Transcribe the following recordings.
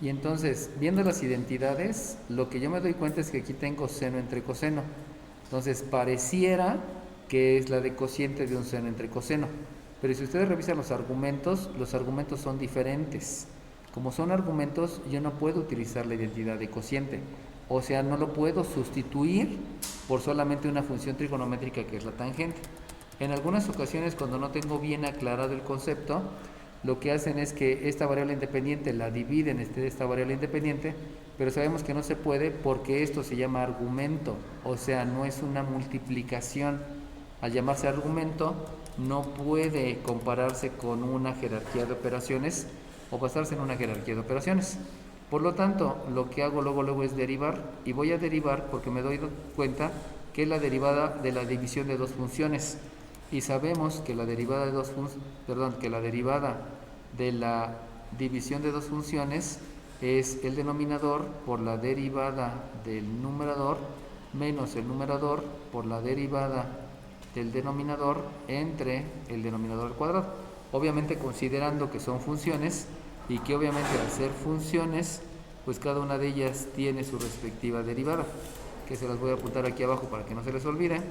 Y entonces, viendo las identidades, lo que yo me doy cuenta es que aquí tengo seno entre coseno. Entonces, pareciera que es la de cociente de un seno entre coseno. Pero si ustedes revisan los argumentos son diferentes. Como son argumentos, yo no puedo utilizar la identidad de cociente. O sea, no lo puedo sustituir por solamente una función trigonométrica que es la tangente. En algunas ocasiones, cuando no tengo bien aclarado el concepto, lo que hacen es que esta variable independiente la dividen esta variable independiente, pero sabemos que no se puede porque esto se llama argumento, o sea, no es una multiplicación. Al llamarse argumento, no puede compararse con una jerarquía de operaciones o basarse en una jerarquía de operaciones. Por lo tanto, lo que hago luego es derivar, y voy a derivar porque me doy cuenta que es la derivada de la división de dos funciones. Y sabemos que la derivada de la división de dos funciones es el denominador por la derivada del numerador menos el numerador por la derivada del denominador entre el denominador al cuadrado. Obviamente considerando que son funciones y que obviamente al ser funciones, pues cada una de ellas tiene su respectiva derivada, que se las voy a apuntar aquí abajo para que no se les olvide.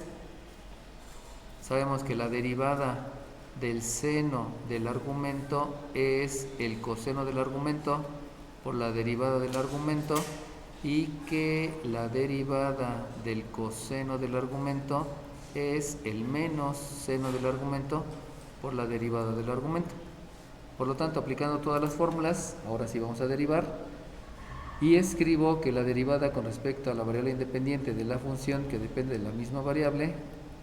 Sabemos que la derivada del seno del argumento es el coseno del argumento por la derivada del argumento, y que la derivada del coseno del argumento es el menos seno del argumento por la derivada del argumento. Por lo tanto, aplicando todas las fórmulas, ahora sí vamos a derivar, y escribo que la derivada con respecto a la variable independiente de la función que depende de la misma variable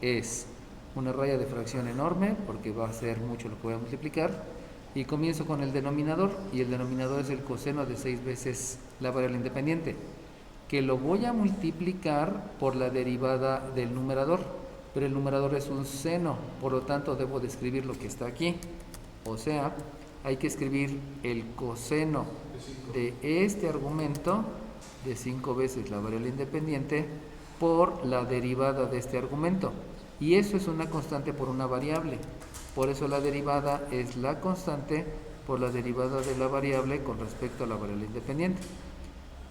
es una raya de fracción enorme, porque va a ser mucho lo que voy a multiplicar, y comienzo con el denominador, y el denominador es el coseno de 6 veces la variable independiente, que lo voy a multiplicar por la derivada del numerador, pero el numerador es un seno, por lo tanto debo de escribir lo que está aquí, o sea, hay que escribir el coseno de este argumento de 5 veces la variable independiente por la derivada de este argumento, y eso es una constante por una variable, por eso la derivada es la constante por la derivada de la variable con respecto a la variable independiente,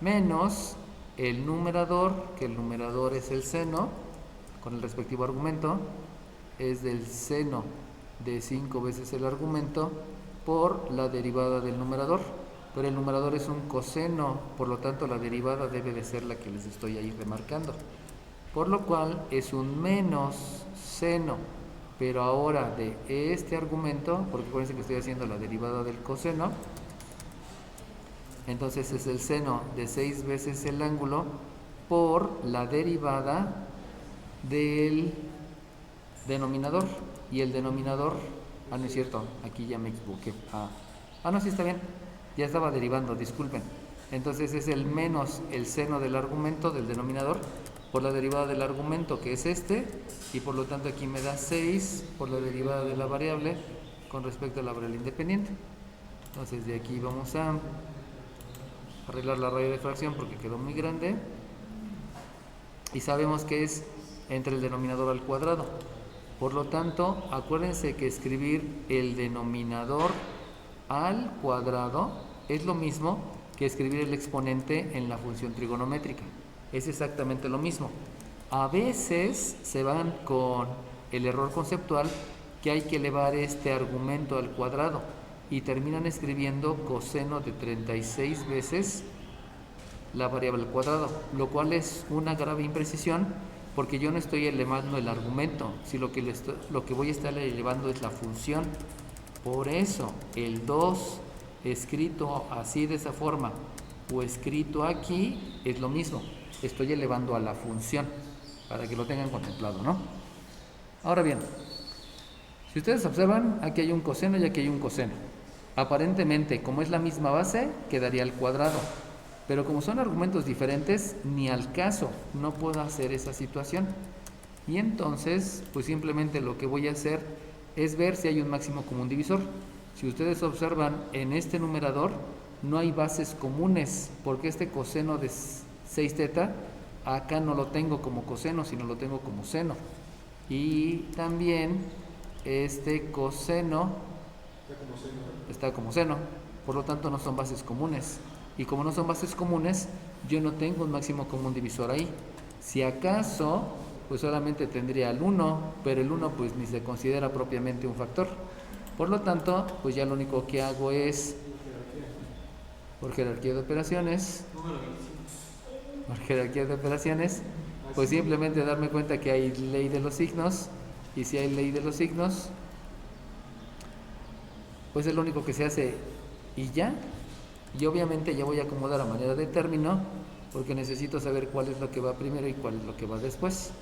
menos el numerador, que el numerador es el seno con el respectivo argumento, es del seno de 5 veces el argumento por la derivada del numerador, pero el numerador es un coseno, por lo tanto la derivada debe de ser la que les estoy ahí remarcando, por lo cual es un menos seno, pero ahora de este argumento, porque acuérdense que estoy haciendo la derivada del coseno, entonces es el seno de 6 veces el ángulo por la derivada del denominador, y el denominador, no es cierto, aquí ya me equivoqué, no, sí está bien, ya estaba derivando, disculpen, entonces es el menos el seno del argumento del denominador por la derivada del argumento, que es este, y por lo tanto aquí me da 6 por la derivada de la variable con respecto a la variable independiente. Entonces de aquí vamos a arreglar la raya de fracción porque quedó muy grande, y sabemos que es entre el denominador al cuadrado. Por lo tanto, acuérdense que escribir el denominador al cuadrado es lo mismo que escribir el exponente en la función trigonométrica. Es exactamente lo mismo. A veces se van con el error conceptual que hay que elevar este argumento al cuadrado y terminan escribiendo coseno de 36 veces la variable al cuadrado, lo cual es una grave imprecisión, porque yo no estoy elevando el argumento, si lo que voy a estar elevando es la función. Por eso el 2 escrito así de esa forma o escrito aquí es lo mismo, estoy elevando a la función, para que lo tengan contemplado, ¿no? Ahora bien, si ustedes observan, aquí hay un coseno y aquí hay un coseno. Aparentemente, como es la misma base, quedaría al cuadrado, pero como son argumentos diferentes, ni al caso, no puedo hacer esa situación. Y entonces, pues simplemente lo que voy a hacer es ver si hay un máximo común divisor. Si ustedes observan, en este numerador no hay bases comunes, porque este coseno de 6 teta, acá no lo tengo como coseno, sino lo tengo como seno. Y también este coseno está como seno, por lo tanto no son bases comunes. Y como no son bases comunes, yo no tengo un máximo común divisor ahí. Si acaso, pues solamente tendría el 1, pero el 1 pues ni se considera propiamente un factor. Por lo tanto, pues ya lo único que hago es, por jerarquía de operaciones, pues simplemente darme cuenta que hay ley de los signos, y si hay ley de los signos, pues es lo único que se hace y ya. Y obviamente ya voy a acomodar a manera de término, porque necesito saber cuál es lo que va primero y cuál es lo que va después.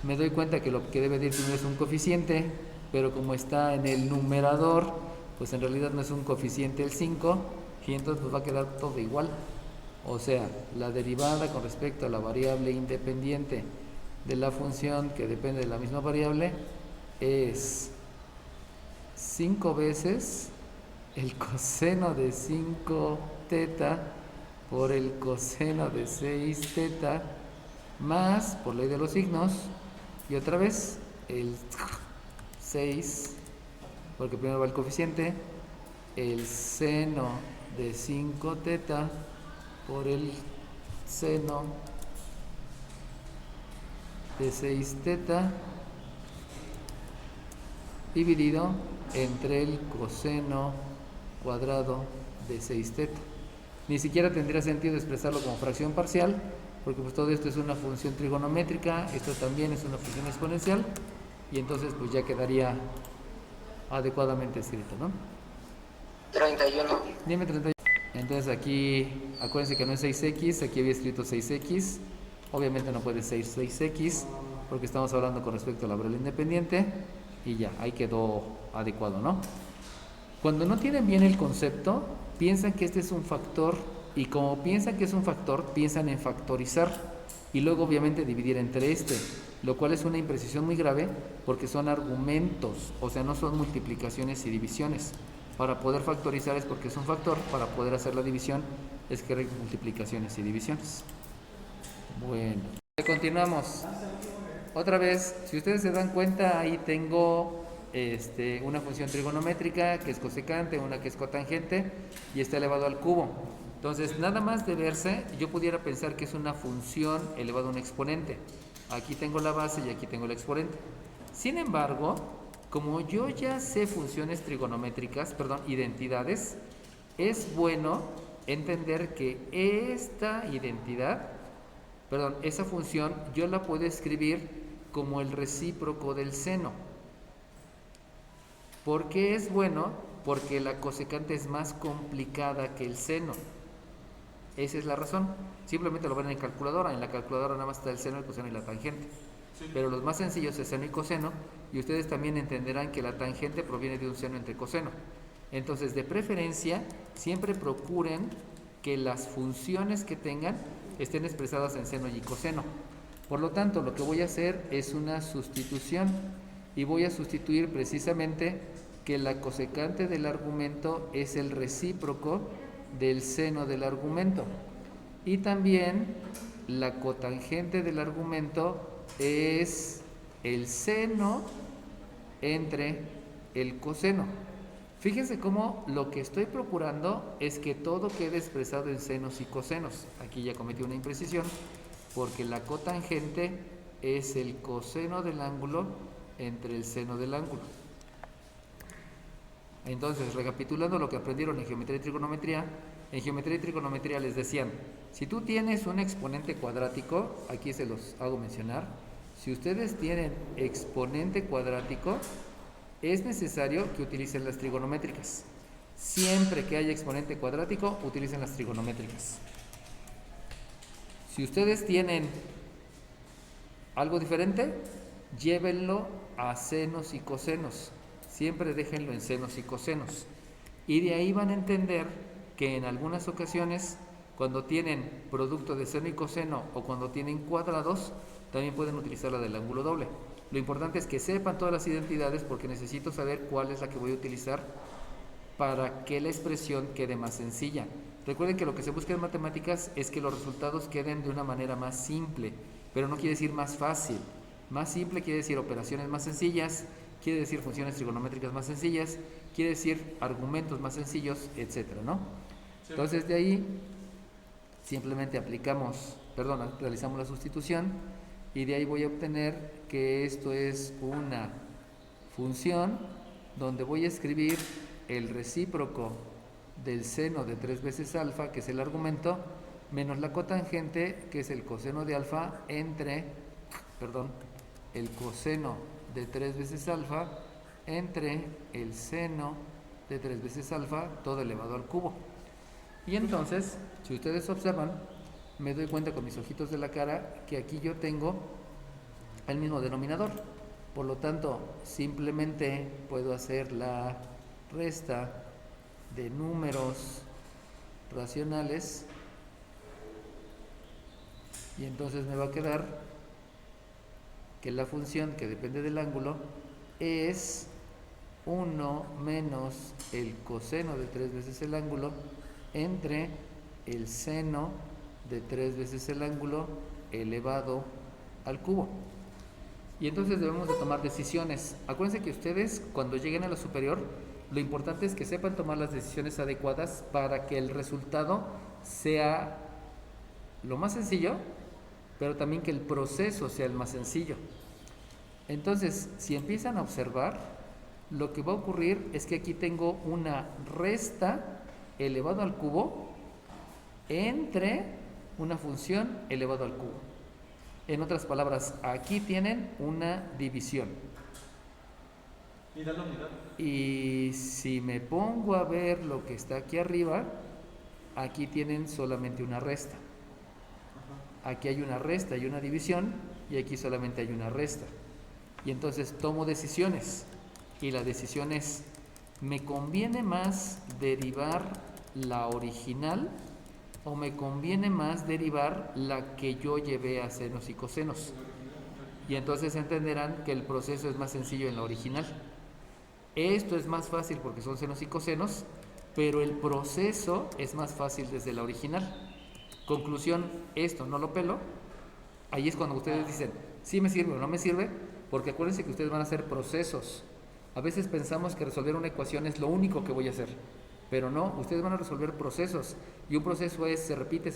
Me doy cuenta que lo que debe de ir primero es un coeficiente, pero como está en el numerador, pues en realidad no es un coeficiente el 5, y entonces nos va a quedar todo igual. O sea, la derivada con respecto a la variable independiente de la función que depende de la misma variable es 5 veces el coseno de 5 teta por el coseno de 6 teta más, por ley de los signos, y otra vez el 6, porque primero va el coeficiente, el seno de 5 teta por el seno de 6 teta dividido entre el coseno cuadrado de 6 teta. Ni siquiera tendría sentido expresarlo como fracción parcial, porque pues todo esto es una función trigonométrica, esto también es una función exponencial, y entonces pues ya quedaría adecuadamente escrito, ¿no? 31. Dime 31. Entonces aquí, acuérdense que no es 6x, aquí había escrito 6x, obviamente no puede ser 6x, porque estamos hablando con respecto a la variable independiente, y ya, ahí quedó adecuado, ¿no? Cuando no tienen bien el concepto, piensan que este es un factor, y como piensan que es un factor, piensan en factorizar, y luego obviamente dividir entre este, lo cual es una imprecisión muy grave, porque son argumentos, o sea, no son multiplicaciones y divisiones. Para poder factorizar es porque es un factor, para poder hacer la división es que hay multiplicaciones y divisiones. Bueno, continuamos. Otra vez, si ustedes se dan cuenta, ahí tengo una función trigonométrica que es cosecante, una que es cotangente y está elevado al cubo. Entonces, nada más de verse, yo pudiera pensar que es una función elevado a un exponente. Aquí tengo la base y aquí tengo el exponente. Sin embargo, como yo ya sé funciones trigonométricas, perdón, identidades, es bueno entender que esta identidad, perdón, esa función yo la puedo escribir como el recíproco del seno. ¿Por qué es bueno? Porque la cosecante es más complicada que el seno. Esa es la razón. Simplemente lo ven en calculadora. En la calculadora nada más está el seno, el coseno y la tangente. Sí. Pero los más sencillos es seno y coseno. Y ustedes también entenderán que la tangente proviene de un seno entre coseno. Entonces, de preferencia, siempre procuren que las funciones que tengan estén expresadas en seno y coseno. Por lo tanto, lo que voy a hacer es una sustitución. Y voy a sustituir precisamente que la cosecante del argumento es el recíproco del seno del argumento, y también la cotangente del argumento es el seno entre el coseno. Fíjense cómo lo que estoy procurando es que todo quede expresado en senos y cosenos. Aquí ya cometí una imprecisión, porque la cotangente es el coseno del ángulo entre el seno del ángulo. Entonces, recapitulando lo que aprendieron en geometría y trigonometría les decían, si tú tienes un exponente cuadrático, aquí se los hago mencionar, si ustedes tienen exponente cuadrático, es necesario que utilicen las trigonométricas. Siempre que haya exponente cuadrático, utilicen las trigonométricas. Si ustedes tienen algo diferente, llévenlo a senos y cosenos. Siempre déjenlo en senos y cosenos. Y de ahí van a entender que en algunas ocasiones, cuando tienen producto de seno y coseno o cuando tienen cuadrados, también pueden utilizar la del ángulo doble. Lo importante es que sepan todas las identidades, porque necesito saber cuál es la que voy a utilizar para que la expresión quede más sencilla. Recuerden que lo que se busca en matemáticas es que los resultados queden de una manera más simple, pero no quiere decir más fácil. Más simple quiere decir operaciones más sencillas, quiere decir funciones trigonométricas más sencillas, quiere decir argumentos más sencillos, etcétera, ¿no? Sí. Entonces de ahí simplemente realizamos la sustitución y de ahí voy a obtener que esto es una función donde voy a escribir el recíproco del seno de 3 veces alfa, que es el argumento, menos la cotangente, que es el coseno de alfa, el coseno de 3 veces alfa entre el seno de 3 veces alfa, todo elevado al cubo. Y entonces, si ustedes observan, me doy cuenta con mis ojitos de la cara que aquí yo tengo el mismo denominador. Por lo tanto, simplemente puedo hacer la resta de números racionales y entonces me va a quedar que la función que depende del ángulo es 1 menos el coseno de 3 veces el ángulo entre el seno de 3 veces el ángulo elevado al cubo. Y entonces debemos de tomar decisiones. Acuérdense que ustedes, cuando lleguen a la superior, lo importante es que sepan tomar las decisiones adecuadas para que el resultado sea lo más sencillo, pero también que el proceso sea el más sencillo. Entonces, si empiezan a observar, lo que va a ocurrir es que aquí tengo una resta elevado al cubo entre una función elevado al cubo. En otras palabras, aquí tienen una división. ¿Y da la unidad? Y si me pongo a ver lo que está aquí arriba, aquí tienen solamente una resta. Aquí hay una resta y una división, y aquí solamente hay una resta. Y entonces tomo decisiones. Y la decisión es, ¿me conviene más derivar la original o me conviene más derivar la que yo llevé a senos y cosenos? Y entonces entenderán que el proceso es más sencillo en la original. Esto es más fácil porque son senos y cosenos, pero el proceso es más fácil desde la original. Conclusión, esto no lo pelo. Ahí es cuando ustedes dicen, sí me sirve o no me sirve, porque acuérdense que ustedes van a hacer procesos. A veces pensamos que resolver una ecuación es lo único que voy a hacer, pero no, ustedes van a resolver procesos, y un proceso es se repite.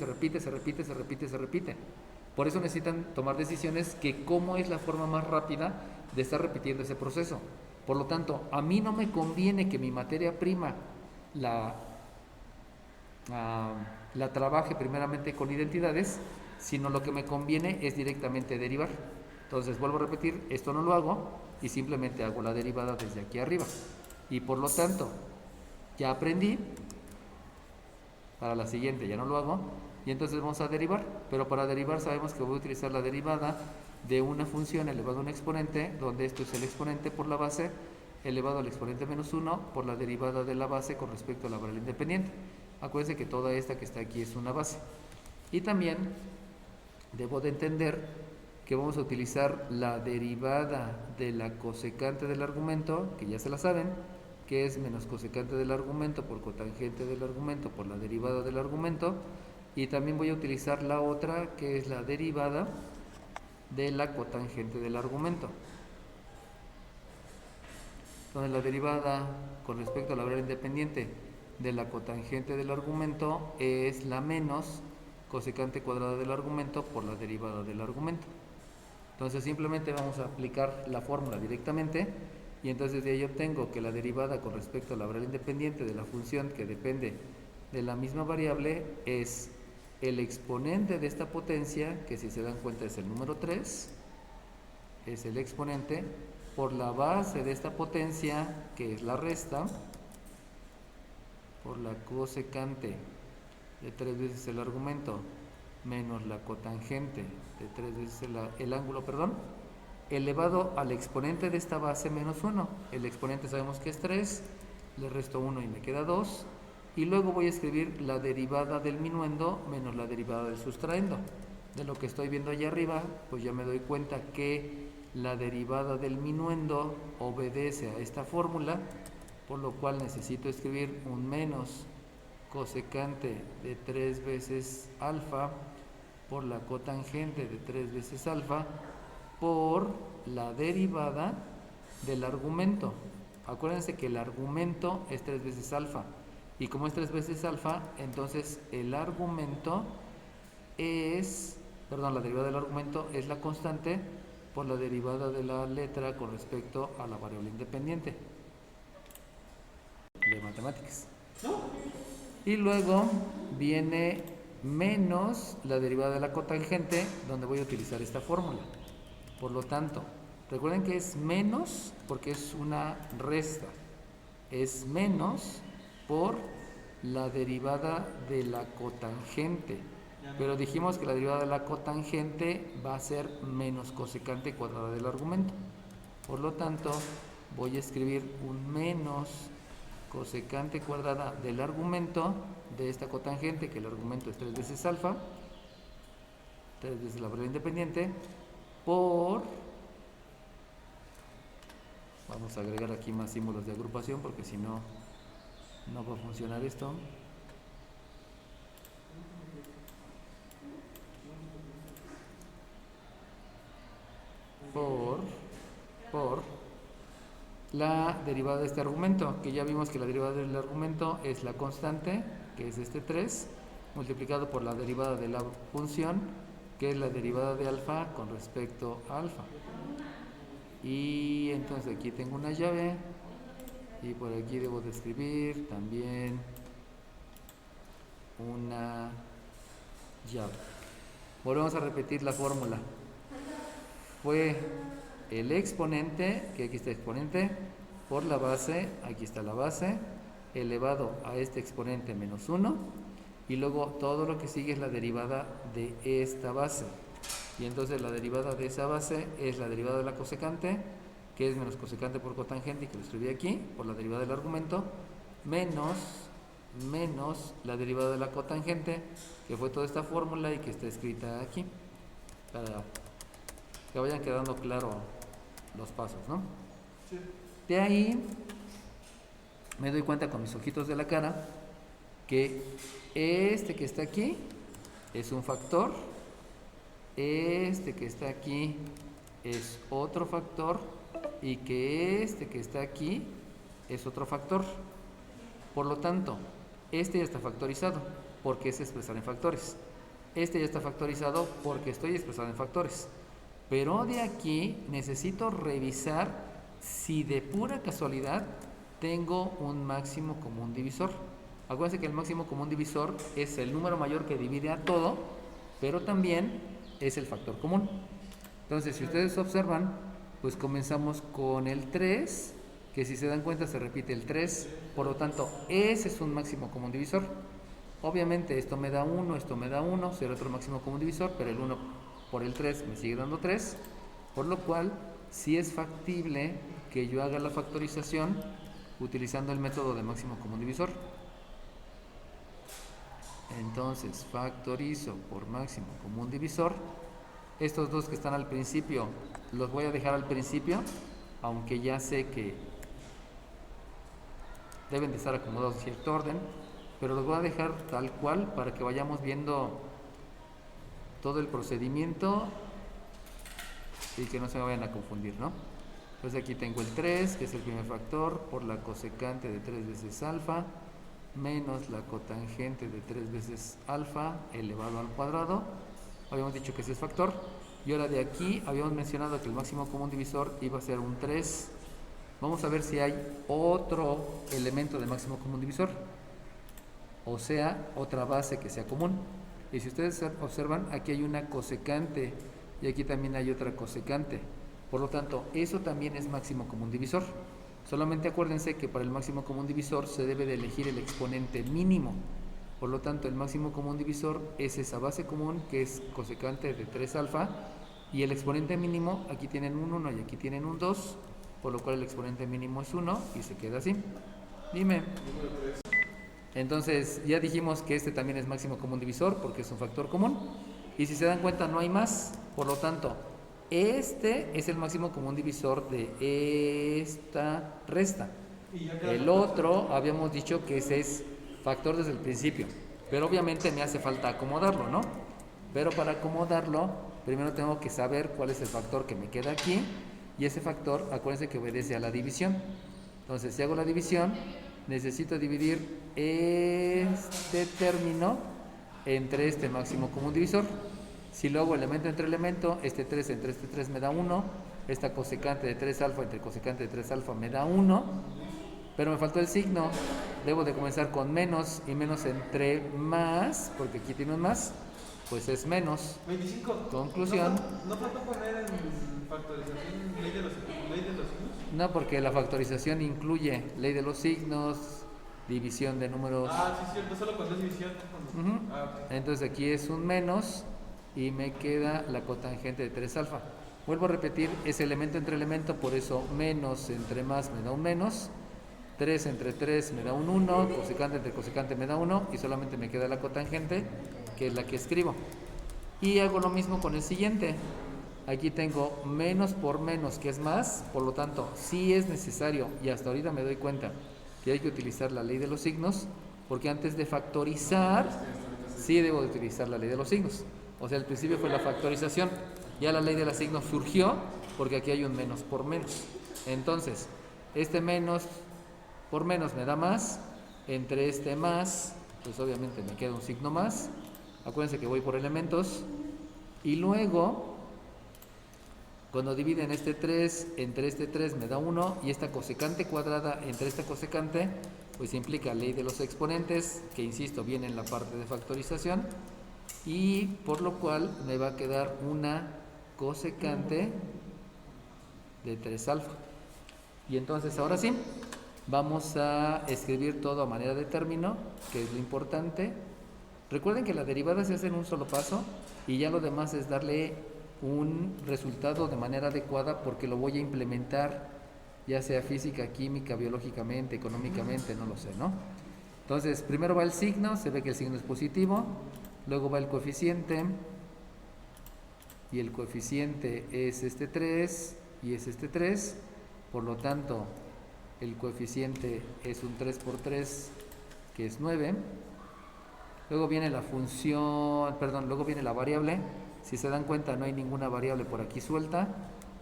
Por eso necesitan tomar decisiones que cómo es la forma más rápida de estar repitiendo ese proceso. Por lo tanto, a mí no me conviene que mi materia prima la trabaje primeramente con identidades, sino lo que me conviene es directamente derivar. Entonces vuelvo a repetir, esto no lo hago y simplemente hago la derivada desde aquí arriba. Y por lo tanto, ya aprendí, para la siguiente ya no lo hago, y entonces vamos a derivar. Pero para derivar sabemos que voy a utilizar la derivada de una función elevado a un exponente, donde esto es el exponente por la base, elevado al exponente menos 1 por la derivada de la base con respecto a la variable independiente. Acuérdense que toda esta que está aquí es una base. Y también debo de entender que vamos a utilizar la derivada de la cosecante del argumento, que ya se la saben, que es menos cosecante del argumento por cotangente del argumento por la derivada del argumento. Y también voy a utilizar la otra, que es la derivada de la cotangente del argumento. Entonces la derivada con respecto a la variable independiente de la cotangente del argumento es la menos cosecante cuadrada del argumento por la derivada del argumento. Entonces simplemente vamos a aplicar la fórmula directamente, y entonces de ahí obtengo que la derivada con respecto a la variable independiente de la función que depende de la misma variable es el exponente de esta potencia, que si se dan cuenta es el número 3, es el exponente, por la base de esta potencia, que es la resta, por la cosecante de 3 veces el argumento menos la cotangente de 3 veces el ángulo, elevado al exponente de esta base menos 1. El exponente sabemos que es 3, le resto 1 y me queda 2, y luego voy a escribir la derivada del minuendo menos la derivada del sustraendo. De lo que estoy viendo allá arriba, pues ya me doy cuenta que la derivada del minuendo obedece a esta fórmula, por lo cual necesito escribir un menos cosecante de 3 veces alfa por la cotangente de 3 veces alfa por la derivada del argumento. Acuérdense que el argumento es 3 veces alfa, y como es 3 veces alfa, entonces el argumento la derivada del argumento es la constante por la derivada de la letra con respecto a la variable independiente de matemáticas. Y luego viene menos la derivada de la cotangente, donde voy a utilizar esta fórmula. Por lo tanto, recuerden que es menos porque es una resta. Es menos por la derivada de la cotangente. Pero dijimos que la derivada de la cotangente va a ser menos cosecante cuadrada del argumento. Por lo tanto, voy a escribir un menos cosecante cuadrada del argumento de esta cotangente, que el argumento es 3 veces alfa, 3 veces la variable independiente, por... Vamos a agregar aquí más símbolos de agrupación porque si no, no va a funcionar esto. Por la derivada de este argumento, que ya vimos que la derivada del argumento es la constante, que es este 3, multiplicado por la derivada de la función, que es la derivada de alfa con respecto a alfa. Y entonces aquí tengo una llave y por aquí debo de escribir también una llave. Volvemos a repetir la fórmula. Fue el exponente, que aquí está exponente, por la base, aquí está la base, elevado a este exponente menos 1, y luego todo lo que sigue es la derivada de esta base. Y entonces la derivada de esa base es la derivada de la cosecante, que es menos cosecante por cotangente, y que lo escribí aquí, por la derivada del argumento, menos la derivada de la cotangente, que fue toda esta fórmula y que está escrita aquí, para que vayan quedando claros los pasos, ¿no? Sí. De ahí me doy cuenta con mis ojitos de la cara que este que está aquí es un factor, este que está aquí es otro factor y que este que está aquí es otro factor. Por lo tanto, este ya está factorizado porque es expresar en factores. Este ya está factorizado porque estoy expresado en factores. Pero de aquí necesito revisar si de pura casualidad tengo un máximo común divisor. Acuérdense que el máximo común divisor es el número mayor que divide a todo, pero también es el factor común. Entonces, si ustedes observan, pues comenzamos con el 3, que si se dan cuenta se repite el 3, por lo tanto, ese es un máximo común divisor. Obviamente esto me da 1, esto me da 1, será otro máximo común divisor, pero el 1 por el 3 me sigue dando 3, por lo cual sí es factible que yo haga la factorización utilizando el método de máximo común divisor. Entonces factorizo por máximo común divisor. Estos dos que están al principio los voy a dejar al principio, aunque ya sé que deben de estar acomodados en cierto orden, pero los voy a dejar tal cual para que vayamos viendo todo el procedimiento y que no se me vayan a confundir, ¿no? Entonces aquí tengo el 3, que es el primer factor, por la cosecante de 3 veces alfa, menos la cotangente de 3 veces alfa elevado al cuadrado. Habíamos dicho que ese es factor. Y ahora de aquí habíamos mencionado que el máximo común divisor iba a ser un 3. Vamos a ver si hay otro elemento de máximo común divisor, o sea, otra base que sea común. Y si ustedes observan, aquí hay una cosecante y aquí también hay otra cosecante. Por lo tanto, eso también es máximo común divisor. Solamente acuérdense que para el máximo común divisor se debe de elegir el exponente mínimo. Por lo tanto, el máximo común divisor es esa base común que es cosecante de 3 alfa, y el exponente mínimo, aquí tienen un 1 y aquí tienen un 2, por lo cual el exponente mínimo es 1 y se queda así. Dime. Entonces ya dijimos que este también es máximo común divisor porque es un factor común, y si se dan cuenta no hay más. Por lo tanto, este es el máximo común divisor de esta resta. El otro habíamos dicho que ese es factor desde el principio, pero obviamente me hace falta acomodarlo, ¿no? Pero para acomodarlo primero tengo que saber cuál es el factor que me queda aquí, y ese factor, acuérdense que obedece a la división. Entonces si hago la división, necesito dividir este término entre este máximo común divisor. Si lo hago elemento entre elemento, este 3 entre este 3 me da 1, esta cosecante de 3 alfa entre cosecante de 3 alfa me da 1, pero me faltó el signo. Debo de comenzar con menos, y menos entre más, porque aquí tiene un más, pues es menos. 25. Conclusión. ¿No falta poner en factorización ley de los signos? No, porque la factorización incluye ley de los signos, división de números. Ah, sí, es cierto, solo cuando es división. Ok. Entonces aquí es un menos y me queda la cotangente de 3 alfa. Vuelvo a repetir, es elemento entre elemento, por eso menos entre más me da un menos, 3 entre 3 me da un 1, cosecante entre cosecante me da 1 y solamente me queda la cotangente, que es la que escribo. Y hago lo mismo con el siguiente. Aquí tengo menos por menos, que es más, por lo tanto, sí es necesario, y hasta ahorita me doy cuenta que hay que utilizar la ley de los signos, porque antes de factorizar, sí debo de utilizar la ley de los signos. O sea, al principio fue la factorización, ya la ley de los signos surgió, porque aquí hay un menos por menos. Entonces, este menos por menos me da más, entre este más, pues obviamente me queda un signo más. Acuérdense que voy por elementos, y luego cuando dividen este 3 entre este 3 me da 1, y esta cosecante cuadrada entre esta cosecante, pues implica ley de los exponentes, que insisto, viene en la parte de factorización, y por lo cual me va a quedar una cosecante de 3 alfa. Y entonces ahora sí, vamos a escribir todo a manera de término, que es lo importante. Recuerden que la derivada se hace en un solo paso, y ya lo demás es darle un resultado de manera adecuada, porque lo voy a implementar ya sea física, química, biológicamente, económicamente, no lo sé, ¿no? Entonces, primero va el signo, se ve que el signo es positivo, luego va el coeficiente, y el coeficiente es este 3 y es este 3, por lo tanto, el coeficiente es un 3 por 3, que es 9. Luego viene la función, luego viene la variable. Si se dan cuenta, no hay ninguna variable por aquí suelta,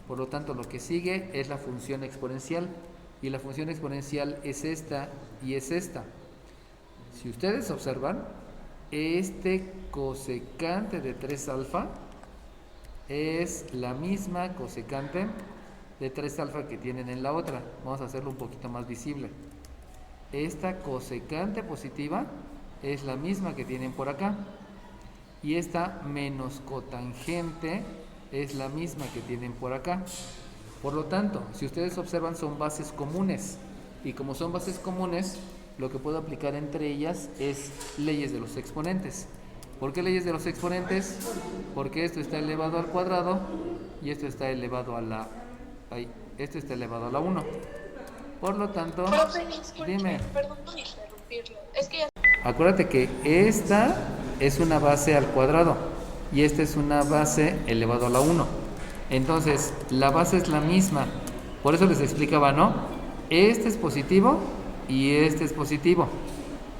por lo tanto lo que sigue es la función exponencial, y la función exponencial es esta y es esta. Si ustedes observan, este cosecante de 3 alfa es la misma cosecante de 3 alfa que tienen en la otra. Vamos a hacerlo un poquito más visible. Esta cosecante positiva es la misma que tienen por acá, y esta menos cotangente es la misma que tienen por acá. Por lo tanto, si ustedes observan, son bases comunes, y como son bases comunes, lo que puedo aplicar entre ellas es leyes de los exponentes. ¿Por qué leyes de los exponentes? Porque esto está elevado al cuadrado y esto está elevado a la esto está elevado a la 1. Por lo tanto, dime. Perdón por interrumpirlo. Es que ya... Acuérdate que esta es una base al cuadrado y esta es una base elevado a la 1. Entonces, la base es la misma. Por eso les explicaba, ¿no? Este es positivo y este es positivo.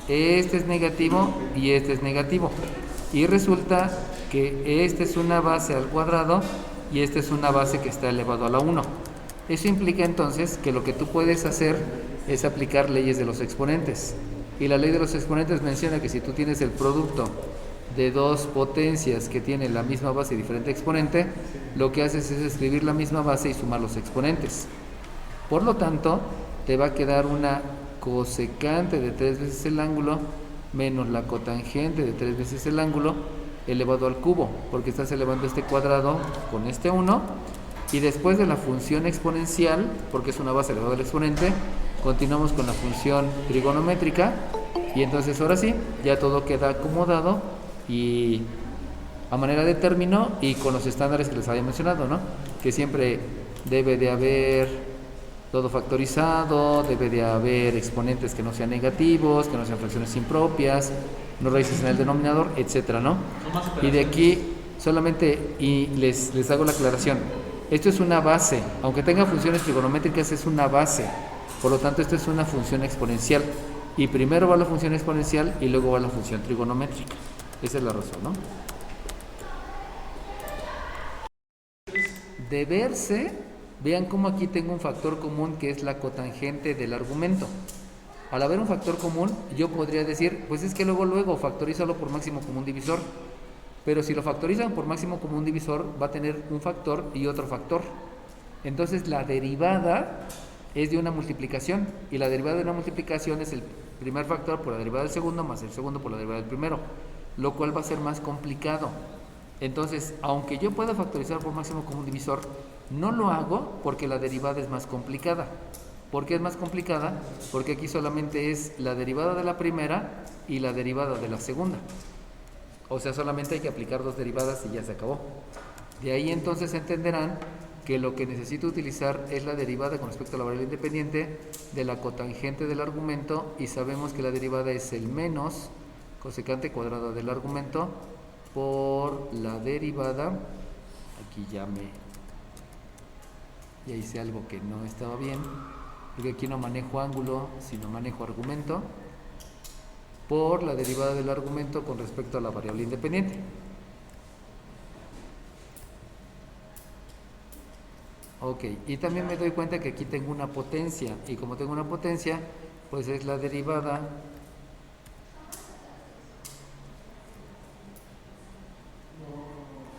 Este es negativo y este es negativo. Y resulta que esta es una base al cuadrado y esta es una base que está elevado a la 1. Eso implica entonces que lo que tú puedes hacer es aplicar leyes de los exponentes. Y la ley de los exponentes menciona que si tú tienes el producto de dos potencias que tienen la misma base y diferente exponente, lo que haces es escribir la misma base y sumar los exponentes. Por lo tanto, te va a quedar una cosecante de 3 veces el ángulo menos la cotangente de 3 veces el ángulo elevado al cubo, porque estás elevando este cuadrado con este 1, y después de la función exponencial, porque es una base elevada al exponente, continuamos con la función trigonométrica, y entonces ahora sí, ya todo queda acomodado y a manera de término y con los estándares que les había mencionado, ¿no? Que siempre debe de haber todo factorizado, debe de haber exponentes que no sean negativos, que no sean fracciones impropias, no raíces en el denominador, etcétera, ¿no? Y de aquí solamente les hago la aclaración. Esto es una base, aunque tenga funciones trigonométricas, es una base. Por lo tanto, esto es una función exponencial. Y primero va la función exponencial y luego va la función trigonométrica. Esa es la razón, ¿no? De verse, vean cómo aquí tengo un factor común que es la cotangente del argumento. Al haber un factor común, yo podría decir, pues es que luego factorízalo por máximo común divisor. Pero si lo factorizan por máximo común divisor, va a tener un factor y otro factor. Entonces la derivada es de una multiplicación, y la derivada de una multiplicación es el primer factor por la derivada del segundo más el segundo por la derivada del primero, lo cual va a ser más complicado. Entonces, aunque yo pueda factorizar por máximo común divisor, no lo hago porque la derivada es más complicada. ¿Por qué es más complicada? Porque aquí solamente es la derivada de la primera y la derivada de la segunda. O sea, solamente hay que aplicar dos derivadas y ya se acabó. De ahí entonces entenderán que lo que necesito utilizar es la derivada con respecto a la variable independiente de la cotangente del argumento, y sabemos que la derivada es el menos cosecante cuadrada del argumento por la derivada, aquí ya hice algo que no estaba bien, porque aquí no manejo ángulo, sino manejo argumento, por la derivada del argumento con respecto a la variable independiente. Ok, y también me doy cuenta que aquí tengo una potencia, y como tengo una potencia, pues es la derivada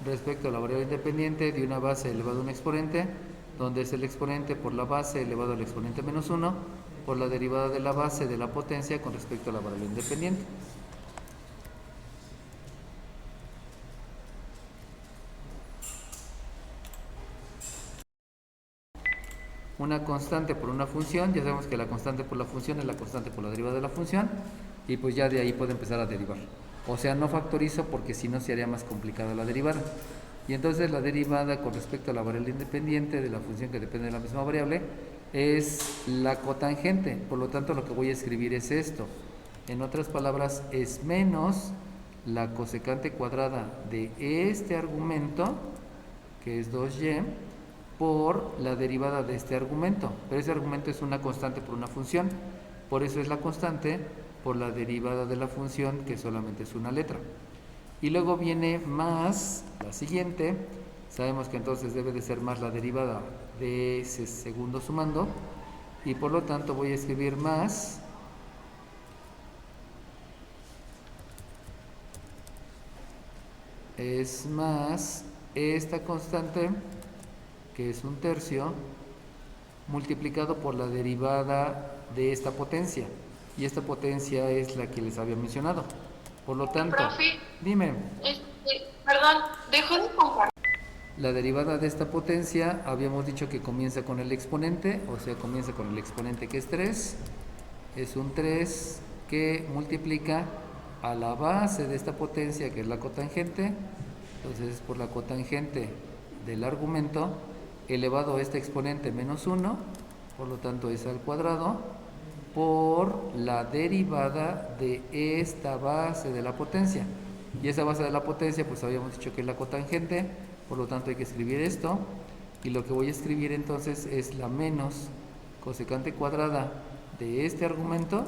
respecto a la variable independiente de una base elevado a un exponente, donde es el exponente por la base elevado al exponente menos 1, por la derivada de la base de la potencia con respecto a la variable independiente. Una constante por una función, ya sabemos que la constante por la función es la constante por la derivada de la función, y pues ya de ahí puedo empezar a derivar. O sea, no factorizo porque si no se haría más complicada la derivada. Y entonces la derivada con respecto a la variable independiente de la función que depende de la misma variable es la cotangente. Por lo tanto, lo que voy a escribir es esto. En otras palabras, es menos la cosecante cuadrada de este argumento, que es 2y, por la derivada de este argumento. Pero ese argumento es una constante por una función. Por eso es la constante por la derivada de la función, que solamente es una letra. Y luego viene más la siguiente. Sabemos que entonces debe de ser más la derivada de ese segundo sumando. Y por lo tanto voy a escribir más es más esta constante, que es un tercio, multiplicado por la derivada de esta potencia. Y esta potencia es la que les había mencionado. Por lo tanto, Profe, dime, perdón, dejó de compartir. la derivada de esta potencia habíamos dicho que comienza con el exponente, o sea, comienza con el exponente que es 3. Es un 3 que multiplica a la base de esta potencia, que es la cotangente. Entonces es por la cotangente del argumento elevado a este exponente menos 1, por lo tanto es al cuadrado, por la derivada de esta base de la potencia. Y esa base de la potencia, pues habíamos dicho que es la cotangente, por lo tanto hay que escribir esto. Y lo que voy a escribir entonces es la menos cosecante cuadrada de este argumento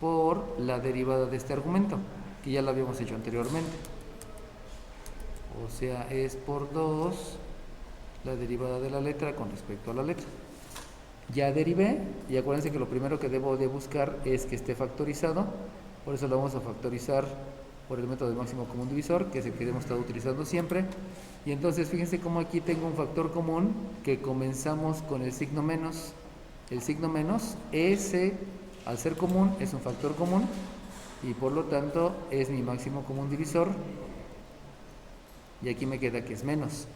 por la derivada de este argumento, que ya lo habíamos hecho anteriormente. O sea, es por 2 la derivada de la letra con respecto a la letra. Ya derivé, y acuérdense que lo primero que debo de buscar es que esté factorizado. Por eso lo vamos a factorizar por el método de máximo común divisor, que es el que hemos estado utilizando siempre. Y entonces fíjense cómo aquí tengo un factor común que comenzamos con el signo menos. El signo menos, ese al ser común es un factor común, y por lo tanto es mi máximo común divisor, y aquí me queda que es menos.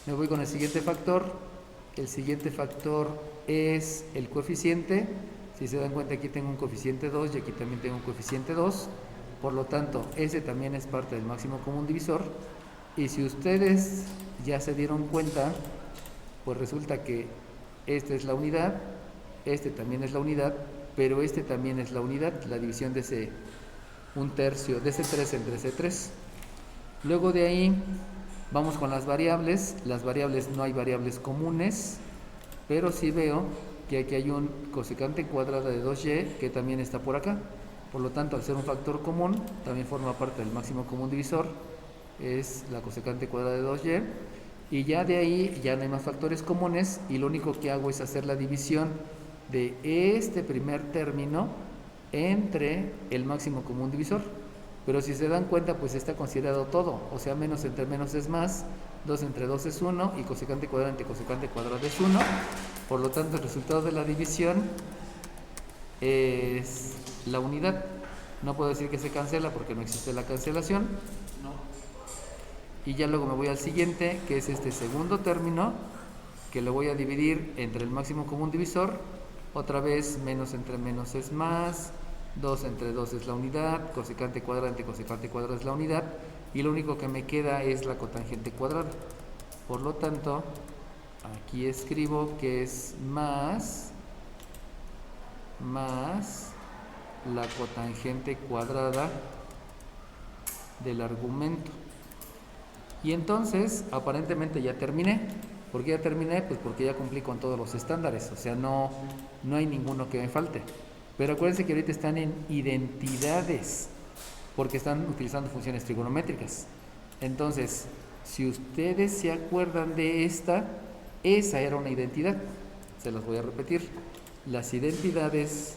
Me voy con el siguiente factor. El siguiente factor es el coeficiente. Si se dan cuenta, aquí tengo un coeficiente 2 y aquí también tengo un coeficiente 2. Por lo tanto, ese también es parte del máximo común divisor. Y si ustedes ya se dieron cuenta, pues resulta que esta es la unidad, este también es la unidad, pero este también es la unidad, la división de ese un tercio, de ese 3 entre ese 3. Luego de ahí vamos con las variables. Las variables, no hay variables comunes, pero sí veo que aquí hay un cosecante cuadrada de 2y que también está por acá. Por lo tanto, al ser un factor común, también forma parte del máximo común divisor, es la cosecante cuadrada de 2y. Y ya de ahí ya no hay más factores comunes, y lo único que hago es hacer la división de este primer término entre el máximo común divisor. Pero si se dan cuenta, pues está considerado todo, o sea, menos entre menos es más, 2 entre 2 es 1 y cosecante cuadrado entre cosecante cuadrado es 1. Por lo tanto, el resultado de la división es la unidad. No puedo decir que se cancela porque no existe la cancelación. No. Y ya luego me voy al siguiente, que es este segundo término, que lo voy a dividir entre el máximo común divisor. Otra vez, menos entre menos es más, 2 entre 2 es la unidad, cosecante cuadrado entre cosecante cuadrado es la unidad, y lo único que me queda es la cotangente cuadrada. Por lo tanto, aquí escribo que es más la cotangente cuadrada del argumento. Y entonces, aparentemente ya terminé. ¿Por qué ya terminé? Pues porque ya cumplí con todos los estándares, o sea, no hay ninguno que me falte. Pero acuérdense que ahorita están en identidades, porque están utilizando funciones trigonométricas. Entonces, si ustedes se acuerdan de esa era una identidad. Se las voy a repetir. Las identidades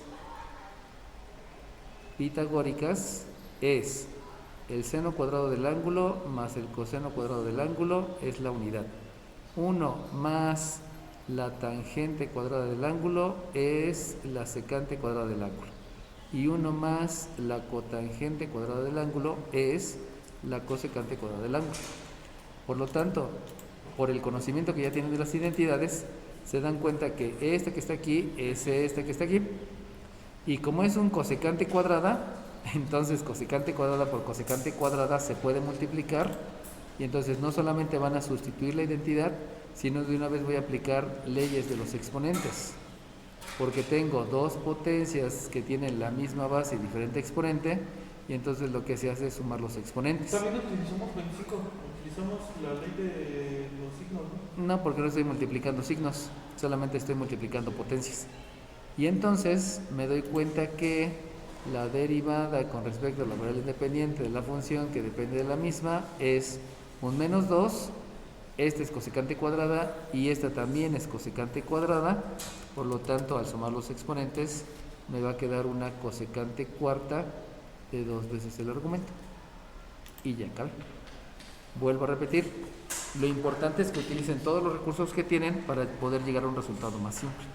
pitagóricas es el seno cuadrado del ángulo más el coseno cuadrado del ángulo es la unidad. 1 más la tangente cuadrada del ángulo es la secante cuadrada del ángulo. Y 1 más la cotangente cuadrada del ángulo es la cosecante cuadrada del ángulo. Por lo tanto, por el conocimiento que ya tienen de las identidades, se dan cuenta que esta que está aquí es esta que está aquí. Y como es un cosecante cuadrada, entonces cosecante cuadrada por cosecante cuadrada se puede multiplicar. Y entonces no solamente van a sustituir la identidad, sino de una vez voy a aplicar leyes de los exponentes. Porque tengo dos potencias que tienen la misma base y diferente exponente, y entonces lo que se hace es sumar los exponentes. También utilizamos 25, utilizamos la ley de los signos, ¿no? No, porque no estoy multiplicando signos, solamente estoy multiplicando potencias. Y entonces me doy cuenta que la derivada con respecto a la variable independiente de la función que depende de la misma es un menos 2, esta es cosecante cuadrada y esta también es cosecante cuadrada, por lo tanto al sumar los exponentes me va a quedar una cosecante cuarta de 2 veces el argumento. Y ya acabé. Vuelvo a repetir, lo importante es que utilicen todos los recursos que tienen para poder llegar a un resultado más simple.